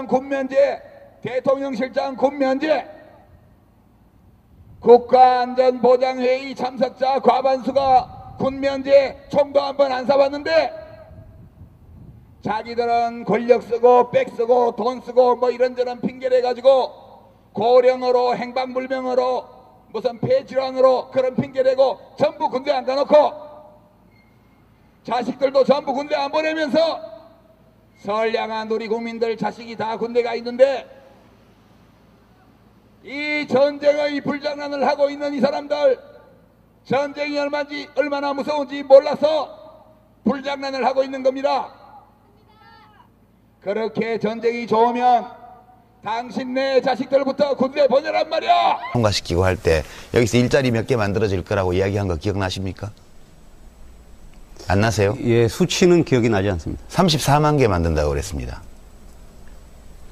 국무총리실장 군면제, 대통령실장 군면제, 국가안전보장회의 참석자 과반수가 군면제, 총도 한 번 안 쏴봤는데 자기들은 권력 쓰고 백 쓰고 돈 쓰고 뭐 이런저런 핑계를 가지고 고령으로 행방불명으로 무슨 폐질환으로 그런 핑계대고 전부 군대 안 가놓고 자식들도 전부 군대 안 보내면서 선량한 우리 국민들 자식이 다 군대 가 있는데 이 전쟁의 불장난을 하고 있는 이 사람들 전쟁이 얼마나 무서운지 몰라서 불장난을 하고 있는 겁니다. 그렇게 전쟁이 좋으면 당신네 자식들부터 군대 보내란 말이야. 통과시키고 할 때 여기서 일자리 몇 개 만들어질 거라고 이야기한 거 기억나십니까? 안 나세요? 예, 수치는 기억이 나지 않습니다. 34만 개 만든다고 그랬습니다.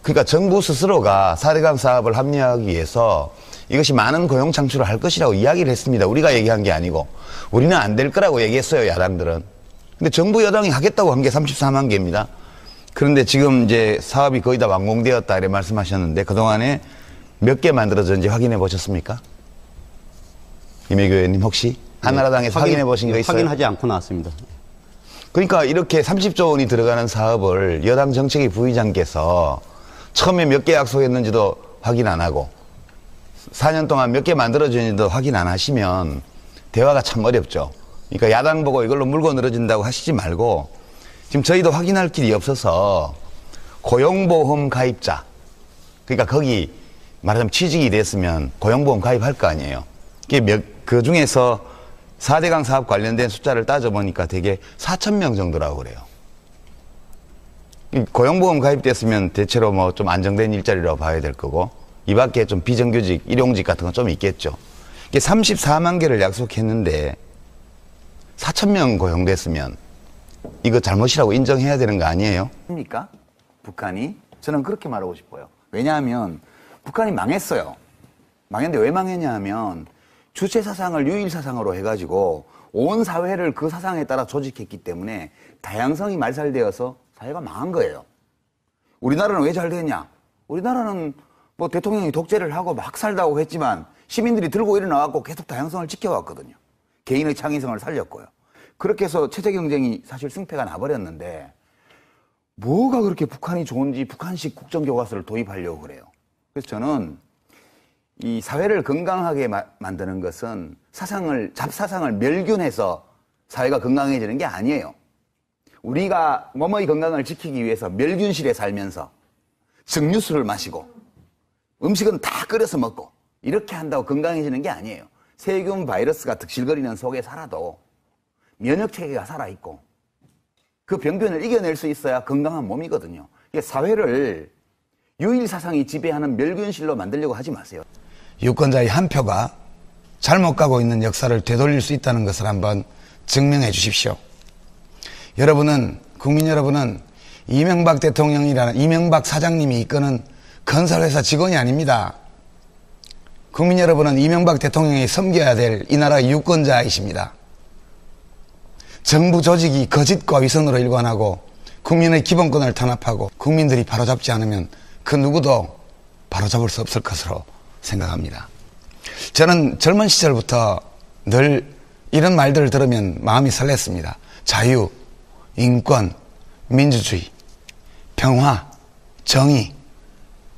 그러니까 정부 스스로가 4대강 사업을 합리화하기 위해서 이것이 많은 고용 창출을 할 것이라고 이야기를 했습니다. 우리가 얘기한 게 아니고 우리는 안 될 거라고 얘기했어요, 야당들은. 근데 정부 여당이 하겠다고 한 게 34만 개입니다. 그런데 지금 이제 사업이 거의 다 완공되었다 이렇게 말씀하셨는데 그동안에 몇 개 만들어졌는지 확인해 보셨습니까? 이매교 의원님 혹시 한나라당에서 확인해 보신 거 있어요? 확인하지 않고 나왔습니다. 그러니까 이렇게 30조 원이 들어가는 사업을 여당 정책위 부의장께서 처음에 몇 개 약속했는지도 확인 안 하고 4년 동안 몇 개 만들어졌는지도 확인 안 하시면 대화가 참 어렵죠. 그러니까 야당 보고 이걸로 물고 늘어진다고 하시지 말고 지금 저희도 확인할 길이 없어서 고용보험 가입자, 그러니까 거기 말하자면 취직이 됐으면 고용보험 가입할 거 아니에요. 그 중에서 4대강 사업 관련된 숫자를 따져보니까 되게 4,000명 정도라고 그래요. 고용보험 가입됐으면 대체로 뭐 좀 안정된 일자리라고 봐야 될 거고 이 밖에 좀 비정규직, 일용직 같은 건 좀 있겠죠. 이게 34만 개를 약속했는데 4,000명 고용됐으면 이거 잘못이라고 인정해야 되는 거 아니에요? 입니까? 북한이? 저는 그렇게 말하고 싶어요. 왜냐하면 북한이 망했어요. 망했는데 왜 망했냐 하면 주체 사상을 유일 사상으로 해가지고 온 사회를 그 사상에 따라 조직했기 때문에 다양성이 말살되어서 사회가 망한 거예요. 우리나라는 왜 잘 됐냐? 우리나라는 뭐 대통령이 독재를 하고 막 살다고 했지만 시민들이 들고 일어나갖고 계속 다양성을 지켜왔거든요. 개인의 창의성을 살렸고요. 그렇게 해서 체제 경쟁이 사실 승패가 나버렸는데 뭐가 그렇게 북한이 좋은지 북한식 국정교과서를 도입하려고 그래요. 그래서 저는 이 사회를 건강하게 만드는 것은 잡사상을 멸균해서 사회가 건강해지는 게 아니에요. 우리가 몸의 건강을 지키기 위해서 멸균실에 살면서 증류수를 마시고 음식은 다 끓여서 먹고 이렇게 한다고 건강해지는 게 아니에요. 세균 바이러스가 득실거리는 속에 살아도 면역체계가 살아있고 그 병균을 이겨낼 수 있어야 건강한 몸이거든요. 사회를 유일사상이 지배하는 멸균실로 만들려고 하지 마세요. 유권자의 한 표가 잘못 가고 있는 역사를 되돌릴 수 있다는 것을 한번 증명해 주십시오. 국민 여러분은 이명박 대통령이라는 이명박 사장님이 이끄는 건설회사 직원이 아닙니다. 국민 여러분은 이명박 대통령이 섬겨야 될 이 나라의 유권자이십니다. 정부 조직이 거짓과 위선으로 일관하고 국민의 기본권을 탄압하고 국민들이 바로잡지 않으면 그 누구도 바로잡을 수 없을 것으로 생각합니다. 저는 젊은 시절부터 늘 이런 말들을 들으면 마음이 설렜습니다. 자유, 인권, 민주주의, 평화, 정의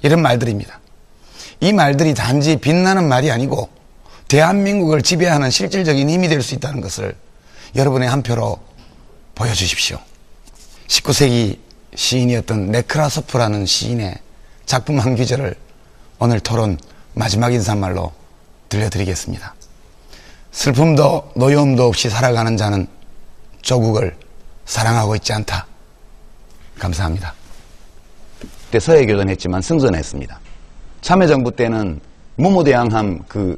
이런 말들입니다. 이 말들이 단지 빛나는 말이 아니고 대한민국을 지배하는 실질적인 힘이 될 수 있다는 것을 여러분의 한 표로 보여주십시오. 19세기 시인이었던 네크라소프라는 시인의 작품 한 구절을 오늘 토론 마지막 인사말로 들려드리겠습니다. 슬픔도 노여움도 없이 살아가는 자는 조국을 사랑하고 있지 않다. 감사합니다. 그때 서해교전했지만 승전했습니다. 참여정부 때는 모모대왕함 그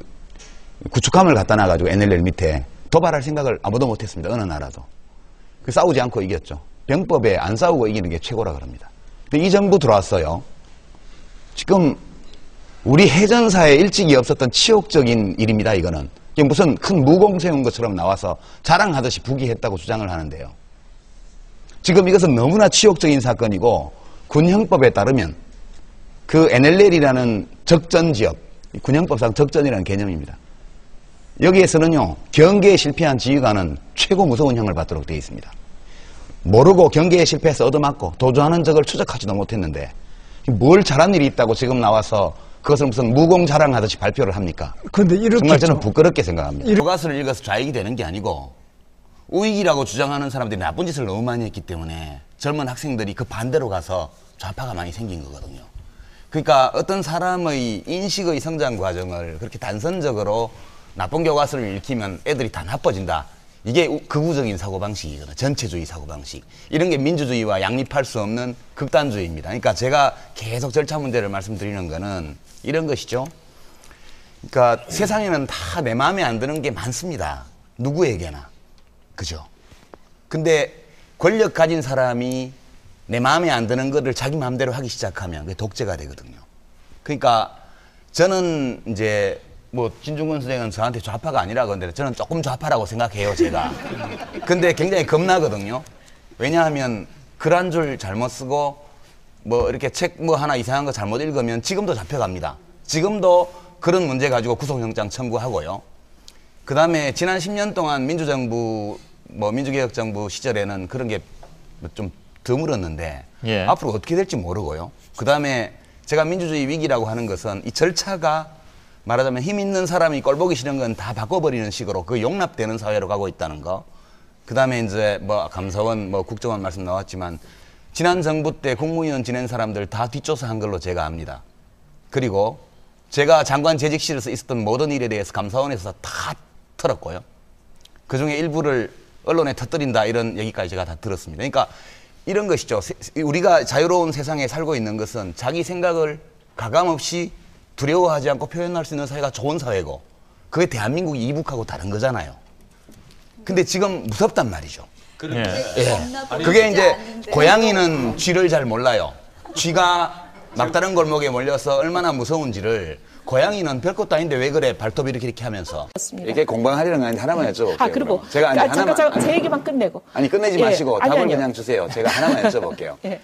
구축함을 갖다 놔가지고 NLL 밑에 도발할 생각을 아무도 못했습니다. 어느 나라도. 싸우지 않고 이겼죠. 병법에 안 싸우고 이기는 게 최고라 그럽니다. 근데 이 정부 들어왔어요. 지금 우리 해전사에 일찍이 없었던 치욕적인 일입니다. 이거는. 이게 무슨 큰 무공 세운 것처럼 나와서 자랑하듯이 북이 했다고 주장을 하는데요. 지금 이것은 너무나 치욕적인 사건이고 군형법에 따르면 그 NLL이라는 적전 지역, 군형법상 적전이라는 개념입니다. 여기에서는요, 경계에 실패한 지휘관은 최고 무서운 형을 받도록 되어 있습니다. 모르고 경계에 실패해서 얻어맞고 도주하는 적을 추적하지도 못했는데 뭘 잘한 일이 있다고 지금 나와서 그것을 무슨 무공 자랑하듯이 발표를 합니까? 그런데 이렇게 정말 저는 부끄럽게 생각합니다. 교과서를 읽어서 좌익이 되는 게 아니고 우익이라고 주장하는 사람들이 나쁜 짓을 너무 많이 했기 때문에 젊은 학생들이 그 반대로 가서 좌파가 많이 생긴 거거든요. 그러니까 어떤 사람의 인식의 성장 과정을 그렇게 단선적으로 나쁜 교과서를 읽히면 애들이 다 나빠진다. 이게 극우적인 사고방식이거든요. 전체주의 사고방식. 이런 게 민주주의와 양립할 수 없는 극단주의입니다. 그러니까 제가 계속 절차 문제를 말씀드리는 거는 이런 것이죠. 그러니까 세상에는 다 내 마음에 안 드는 게 많습니다. 누구에게나. 그죠? 근데 권력 가진 사람이 내 마음에 안 드는 거를 자기 마음대로 하기 시작하면 그게 독재가 되거든요. 그러니까 저는 이제 뭐 진중권 선생은 저한테 좌파가 아니라고 하는데 저는 조금 좌파라고 생각해요, 제가. 근데 굉장히 겁나거든요. 왜냐하면 글 한 줄 잘못 쓰고 뭐 이렇게 책 뭐 하나 이상한 거 잘못 읽으면 지금도 잡혀갑니다. 지금도 그런 문제 가지고 구속영장 청구하고요. 그 다음에 지난 10년 동안 민주정부 뭐 민주개혁정부 시절에는 그런 게 좀 드물었는데 예. 앞으로 어떻게 될지 모르고요. 그 다음에 제가 민주주의 위기라고 하는 것은 이 절차가 말하자면 힘 있는 사람이 꼴보기 싫은 건 다 바꿔버리는 식으로 그 용납되는 사회로 가고 있다는 거. 그 다음에 이제 뭐 감사원, 뭐 국정원 말씀 나왔지만 지난 정부 때 국무위원 지낸 사람들 다 뒷조사한 걸로 제가 압니다. 그리고 제가 장관 재직실에서 있었던 모든 일에 대해서 감사원에서 다 털었고요. 그 중에 일부를 언론에 터뜨린다 이런 얘기까지 제가 다 들었습니다. 그러니까 이런 것이죠. 우리가 자유로운 세상에 살고 있는 것은 자기 생각을 가감없이 두려워하지 않고 표현할 수 있는 사회가 좋은 사회고 그게 대한민국이 이북하고 다른 거잖아요. 근데 지금 무섭단 말이죠. 예. 예. 그게 이제 고양이는 쥐를 잘 몰라요. 쥐가 막다른 골목에 몰려서 얼마나 무서운지를 고양이는 별것도 아닌데 왜 그래 발톱 이렇게 하면서 그렇습니다. 이게 공방하려는 거 아닌데 하나만 여쭤볼게요. 아, 그리고 제가 이제 하나만 잠깐 제 얘기만 끝내고. 아니 끝내지 예. 마시고 아니, 답을 아니요. 그냥 주세요. 제가 하나만 여쭤볼게요. 예.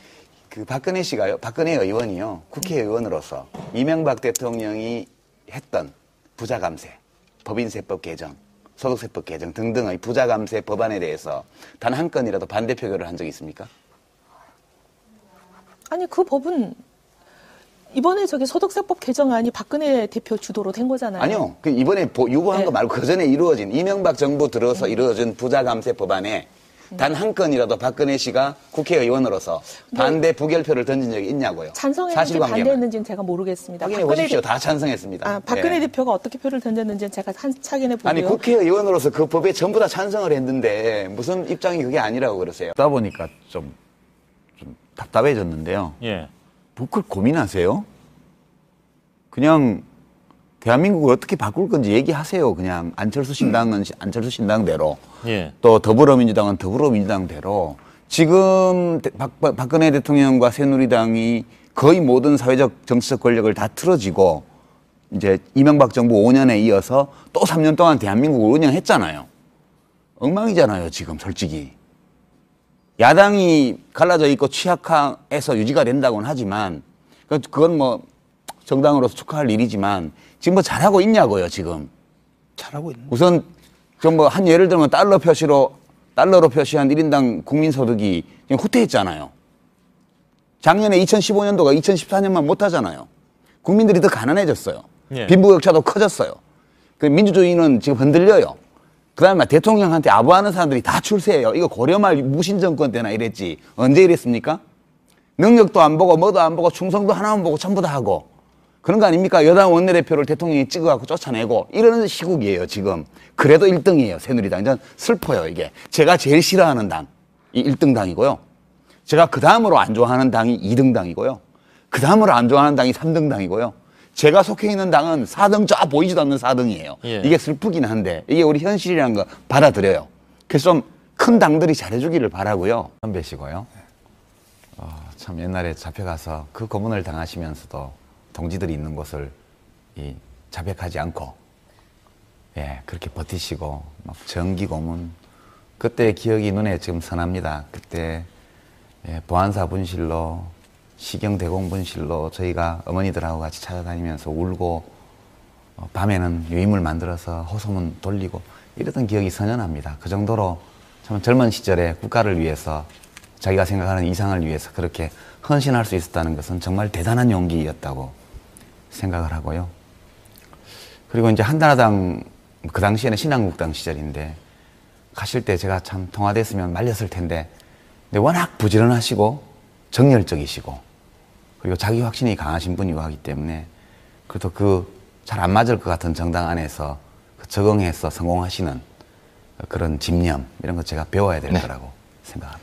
그 박근혜 씨가요, 박근혜 의원이요, 국회의원으로서 이명박 대통령이 했던 부자감세, 법인세법 개정, 소득세법 개정 등등의 부자감세 법안에 대해서 단 한 건이라도 반대 표결을 한 적이 있습니까? 아니 그 법은 이번에 저기 소득세법 개정안이 박근혜 대표 주도로 된 거잖아요. 아니요. 그 이번에 유보한 네. 거 말고 그 전에 이루어진 이명박 정부 들어서 이루어진 부자감세 법안에 단 한 건이라도 박근혜 씨가 국회의원으로서 반대 부결표를 던진 적이 있냐고요. 찬성했는지 사실관계만. 반대했는지는 제가 모르겠습니다. 확인해 보십시오. 다 찬성했습니다. 박근혜 예. 대표가 어떻게 표를 던졌는지는 제가 확인해 보고요. 아니 국회의원으로서 그 법에 전부 다 찬성을 했는데 무슨 입장이 그게 아니라고 그러세요? 그러다 보니까 좀 답답해졌는데요. 예. 뭐 그걸 고민하세요? 그냥 대한민국을 어떻게 바꿀 건지 얘기하세요. 그냥 안철수 신당은 안철수 신당대로 예. 또 더불어민주당은 더불어민주당대로 지금 박근혜 대통령과 새누리당이 거의 모든 사회적 정치적 권력을 다 틀어지고 이제 이명박 정부 5년에 이어서 또 3년 동안 대한민국을 운영했잖아요. 엉망이잖아요, 지금 솔직히. 야당이 갈라져 있고 취약해서 유지가 된다고는 하지만 그건 뭐 정당으로서 축하할 일이지만 지금 뭐 잘하고 있냐고요, 지금. 잘하고 있는. 우선 좀 뭐 한 예를 들면 달러로 표시한 1인당 국민소득이 지금 후퇴했잖아요. 작년에 2015년도가 2014년만 못하잖아요. 국민들이 더 가난해졌어요. 예. 빈부격차도 커졌어요. 그 민주주의는 지금 흔들려요. 그 다음에 대통령한테 아부하는 사람들이 다 출세해요. 이거 고려말 무신정권 때나 이랬지. 언제 이랬습니까? 능력도 안 보고 뭐도 안 보고 충성도 하나만 보고 전부 다 하고. 그런 거 아닙니까? 여당 원내대표를 대통령이 찍어갖고 쫓아내고 이러는 시국이에요, 지금. 그래도 1등이에요, 새누리당. 전 슬퍼요, 이게. 제가 제일 싫어하는 당이 1등 당이고요. 제가 그 다음으로 안 좋아하는 당이 2등 당이고요. 그 다음으로 안 좋아하는 당이 3등 당이고요. 제가 속해 있는 당은 4등 저 보이지도 않는 4등이에요. 예. 이게 슬프긴 한데 이게 우리 현실이라는 거 받아들여요. 그래서 좀 큰 당들이 잘해주기를 바라고요. 선배시고요. 참 옛날에 잡혀가서 그 고문을 당하시면서도 동지들이 있는 곳을 자백하지 않고 그렇게 버티시고 막 정기 고문 그때 기억이 눈에 지금 선합니다. 그때 보안사 분실로 시경대공분실로 저희가 어머니들하고 같이 찾아다니면서 울고 밤에는 유인물 만들어서 호소문 돌리고 이랬던 기억이 선연합니다. 그 정도로 참 젊은 시절에 국가를 위해서 자기가 생각하는 이상을 위해서 그렇게 헌신할 수 있었다는 것은 정말 대단한 용기였다고 생각을 하고요. 그리고 이제 한나라당 그 당시에는 신한국당 시절인데 가실 때 제가 참 통화됐으면 말렸을 텐데 근데 워낙 부지런하시고 정열적이시고 그리고 자기 확신이 강하신 분이고 하기 때문에 그래도 그 잘 안 맞을 것 같은 정당 안에서 적응해서 성공하시는 그런 집념 이런 거 제가 배워야 될 거라고 생각합니다.